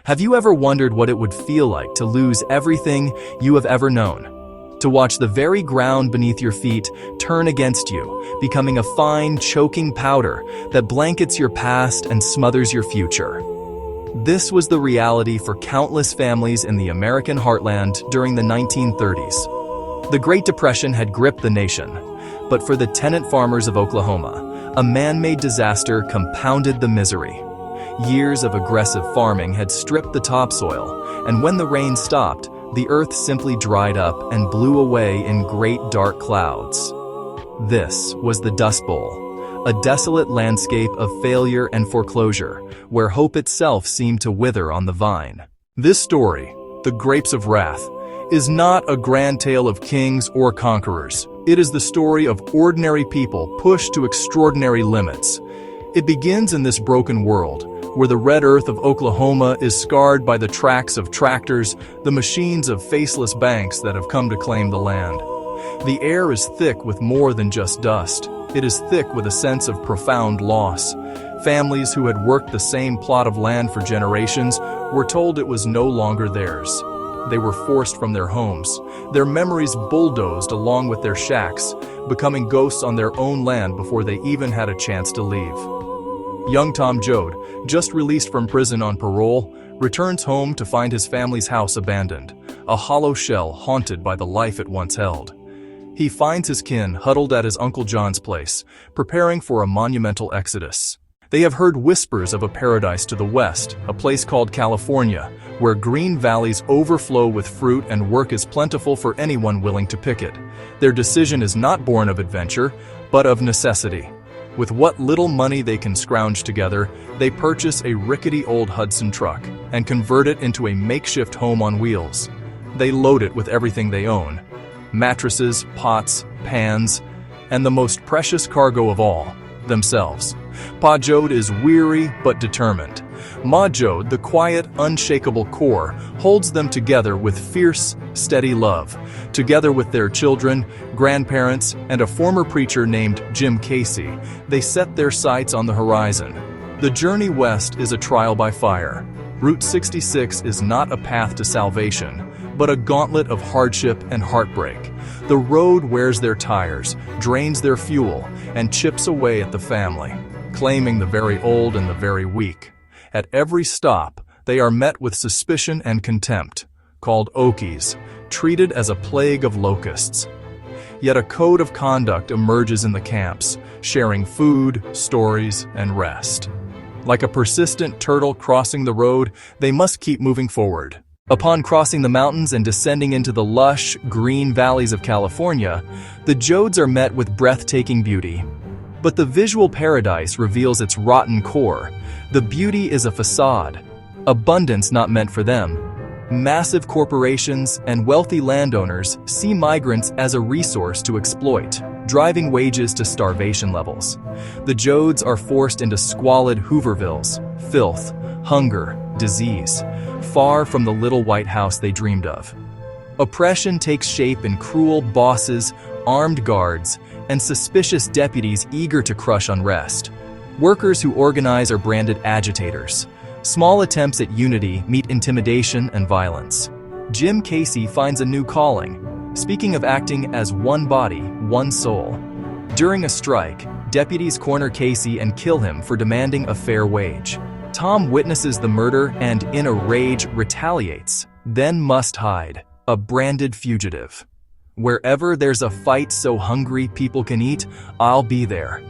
Have you ever wondered what it would feel like to lose everything you have ever known? To watch the very ground beneath your feet turn against you, becoming a fine, choking powder that blankets your past and smothers your future. This was the reality for countless families in the American heartland during the 1930s. The Great Depression had gripped the nation, but for the tenant farmers of Oklahoma, a man-made disaster compounded the misery. Years of aggressive farming had stripped the topsoil, and when the rain stopped, the earth simply dried up and blew away in great dark clouds. This was the Dust Bowl, a desolate landscape of failure and foreclosure, where hope itself seemed to wither on the vine. This story, The Grapes of Wrath, is not a grand tale of kings or conquerors. It is the story of ordinary people pushed to extraordinary limits. It begins in this broken world, where the red earth of Oklahoma is scarred by the tracks of tractors, the machines of faceless banks that have come to claim the land. The air is thick with more than just dust. It is thick with a sense of profound loss. Families who had worked the same plot of land for generations were told it was no longer theirs. They were forced from their homes, their memories bulldozed along with their shacks, becoming ghosts on their own land before they even had a chance to leave. Young Tom Joad, just released from prison on parole, returns home to find his family's house abandoned, a hollow shell haunted by the life it once held. He finds his kin huddled at his Uncle John's place, preparing for a monumental exodus. They have heard whispers of a paradise to the west, a place called California, where green valleys overflow with fruit and work is plentiful for anyone willing to pick it. Their decision is not born of adventure, but of necessity. With what little money they can scrounge together, they purchase a rickety old Hudson truck and convert it into a makeshift home on wheels. They load it with everything they own: mattresses, pots, pans, and the most precious cargo of all, themselves. Pa Joad is weary but determined. Ma Joad, the quiet, unshakable core, holds them together with fierce, steady love. Together with their children, grandparents, and a former preacher named Jim Casey, they set their sights on the horizon. The journey west is a trial by fire. Route 66 is not a path to salvation, but a gauntlet of hardship and heartbreak. The road wears their tires, drains their fuel, and chips away at the family, claiming the very old and the very weak. At every stop, they are met with suspicion and contempt, called Okies, treated as a plague of locusts. Yet a code of conduct emerges in the camps, sharing food, stories, and rest. Like a persistent turtle crossing the road, they must keep moving forward. Upon crossing the mountains and descending into the lush, green valleys of California, the Joads are met with breathtaking beauty. But the visual paradise reveals its rotten core. The beauty is a facade, abundance not meant for them. Massive corporations and wealthy landowners see migrants as a resource to exploit, driving wages to starvation levels. The Joads are forced into squalid Hoovervilles, filth, hunger, disease, far from the little white house they dreamed of. Oppression takes shape in cruel bosses, armed guards, and suspicious deputies eager to crush unrest. Workers who organize are branded agitators. Small attempts at unity meet intimidation and violence. Jim Casey finds a new calling, speaking of acting as one body, one soul. During a strike, deputies corner Casey and kill him for demanding a fair wage. Tom witnesses the murder and, in a rage, retaliates, then must hide, a branded fugitive. Wherever there's a fight so hungry people can eat, I'll be there.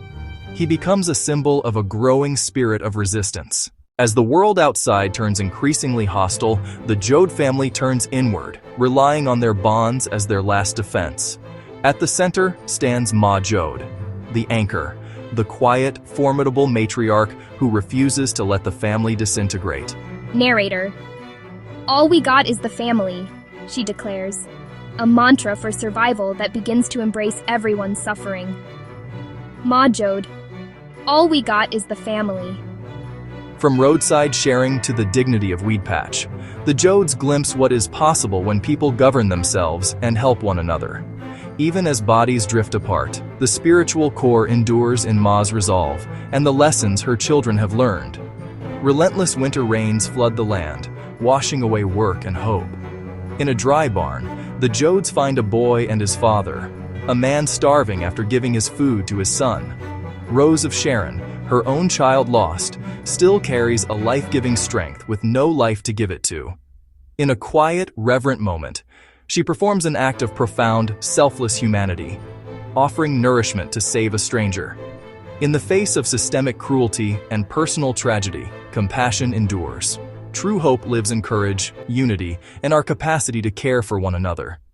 He becomes a symbol of a growing spirit of resistance. As the world outside turns increasingly hostile, the Joad family turns inward, relying on their bonds as their last defense. At the center stands Ma Joad, the anchor, the quiet, formidable matriarch who refuses to let the family disintegrate. Narrator: "All we got is the family," she declares, a mantra for survival that begins to embrace everyone's suffering. Ma Joad: "All we got is the family." From roadside sharing to the dignity of Weed Patch, the Joads glimpse what is possible when people govern themselves and help one another. Even as bodies drift apart, the spiritual core endures in Ma's resolve and the lessons her children have learned. Relentless winter rains flood the land, washing away work and hope. In a dry barn, the Joads find a boy and his father, a man starving after giving his food to his son. Rose of Sharon, her own child lost, still carries a life-giving strength with no life to give it to. In a quiet, reverent moment, she performs an act of profound, selfless humanity, offering nourishment to save a stranger. In the face of systemic cruelty and personal tragedy, compassion endures. True hope lives in courage, unity, and our capacity to care for one another.